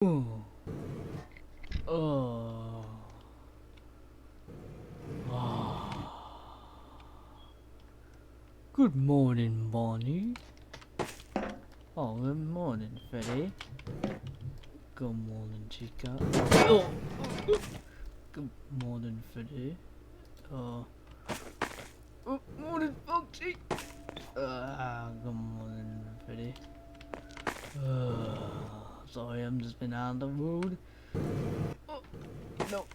Oh. Oh. Good morning, Bonnie. Oh, good morning, Freddy. Good morning, Chica. Oh. Good morning, Freddy. Good morning, Foxy. Good morning, Freddy. Sorry, I'm just been out of the mood. Oh, no.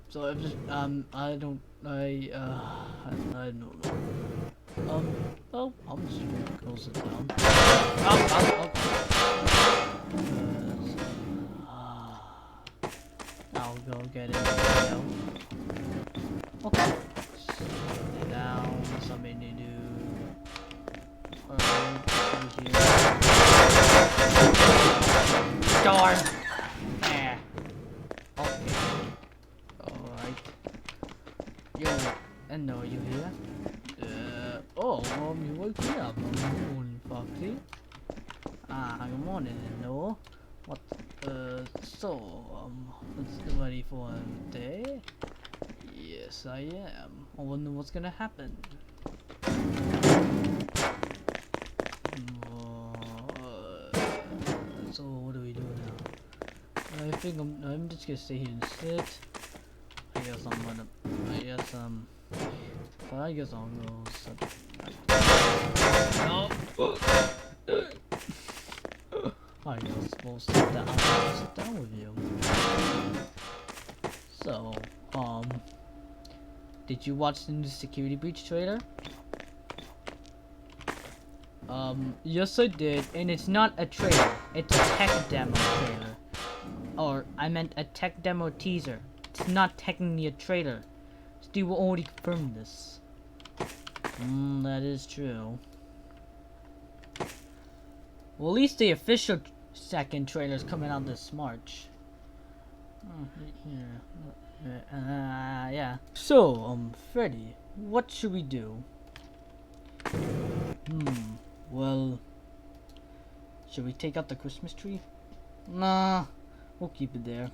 Sorry, I'm just, I don't know. Oh, I'm just gonna go sit down. I'll go get it now. Okay. Sit down, something to do. Here. Darn! There. Okay. Alright. Yo, and are you here? You woke me up. Good morning, Foxy. Good morning, hello. What, let's ready for a day? Yes, I am. I wonder what's gonna happen. So, what do we do now? I think I'm just gonna stay here and sit. I guess I'll go sit. No. I guess we'll sit down. I'll sit down with you. So, did you watch the new security breach trailer? Yes I did, and it's not a trailer. It's a tech demo trailer. Or, I meant a tech demo teaser. It's not technically a trailer. Steve will already confirm this. That is true. Well, at least the official second trailer is coming out this March. Yeah. So, Freddy, what should we do? Well, should we take out the Christmas tree? Nah, we'll keep it there.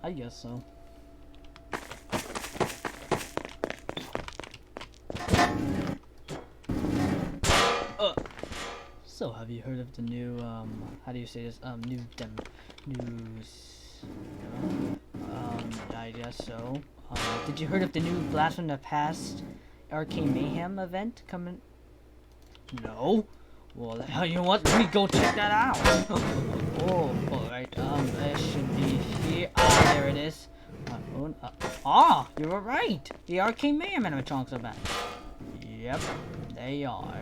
I guess so. So, have you heard of the new, how do you say this? I guess so. Did you heard of the new Blast from the Past Arcade Mayhem event coming? No? Well, you know what? Let me go check that out! Oh, alright, it should be here. There it is. You were right! The Arcade Mayhem animatronics are back. Yep, they are.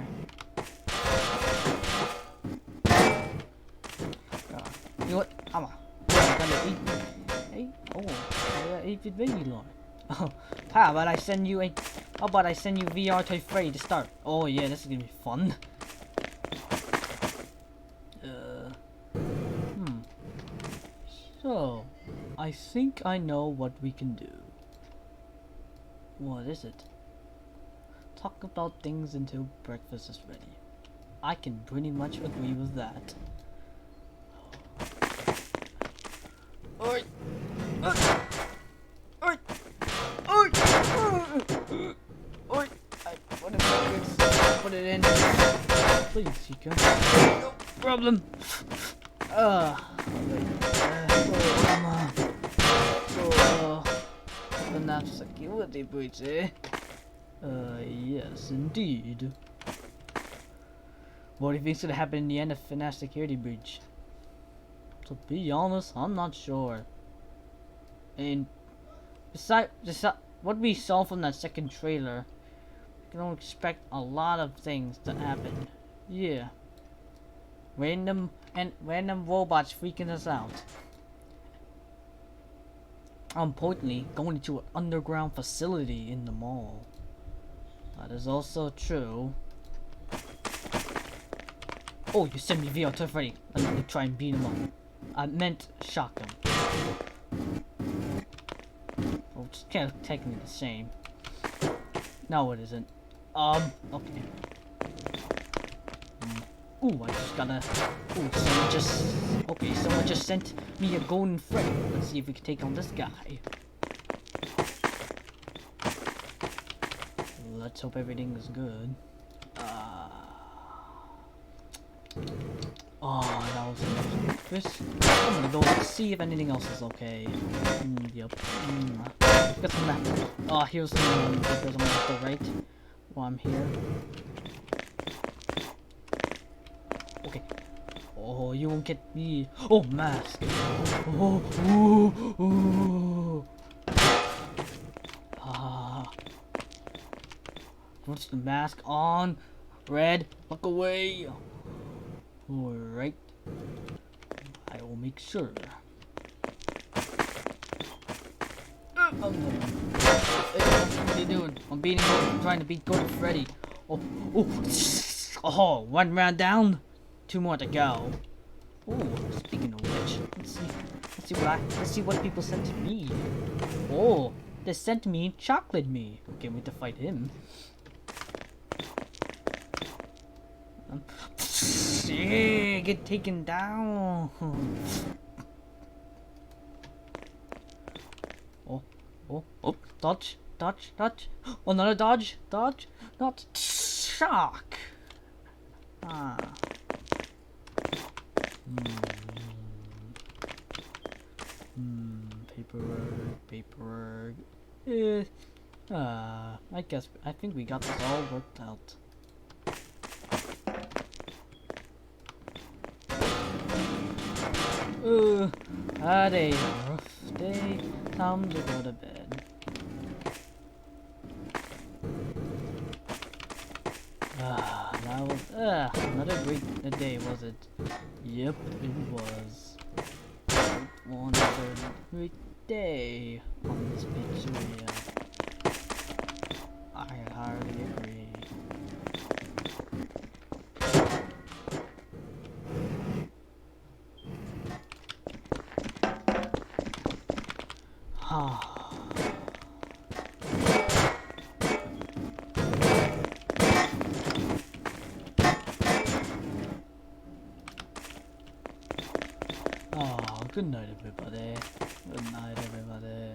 You know what? I'm gonna eat. Hey, eat with baby Lord. Oh, how about I send you VR Toy Freddy to start? Oh yeah, this is gonna be fun. So, I think I know what we can do. What is it? Talk about things until breakfast is ready. I can pretty much agree with that. Oi! Oi! Put it in. Please, Chica. No problem. FNAF security breach, eh? Yes, indeed. What do you think's gonna happen in the end of FNAF security breach? To be honest, I'm not sure. And besides what we saw from that second trailer, we can expect a lot of things to happen. Yeah. Random robots freaking us out. Importantly, going into an underground facility in the mall. That is also true. Oh, you sent me VR to Freddy. Let me try and beat him up. I meant shock him. Oh, it's kind of technically the same. No, it isn't. Okay. Ooh, I just gotta. Ooh, someone just. Okay, someone just sent me a golden Freddy. Let's see if we can take on this guy. Let's hope everything is good. Oh, that was this. I'm gonna go see if anything else is okay. Yep. Got some map. Oh, here's some papers I'm gonna have to write while I'm here. Okay. Oh, you won't get me. Oh, mask. Oh, ooh, ooh. What's the mask on? Red, look away. Alright. I will make sure. What are you doing? I'm trying to beat Golden Freddy. Oh, one round down. 2 more to go. Oh, speaking of which, let's see what people sent to me. Oh, they sent me chocolate me. Can't wait to fight him. Yeah, get taken down. Oh, dodge. Another dodge, not shock. Paperwork. I think we got this all worked out. Had a rough day. Time to go to bed. That was another great day, was it? Yep, it was. Another great day on this pizzeria. I hardly agree. Oh, good night, everybody. Good night, everybody.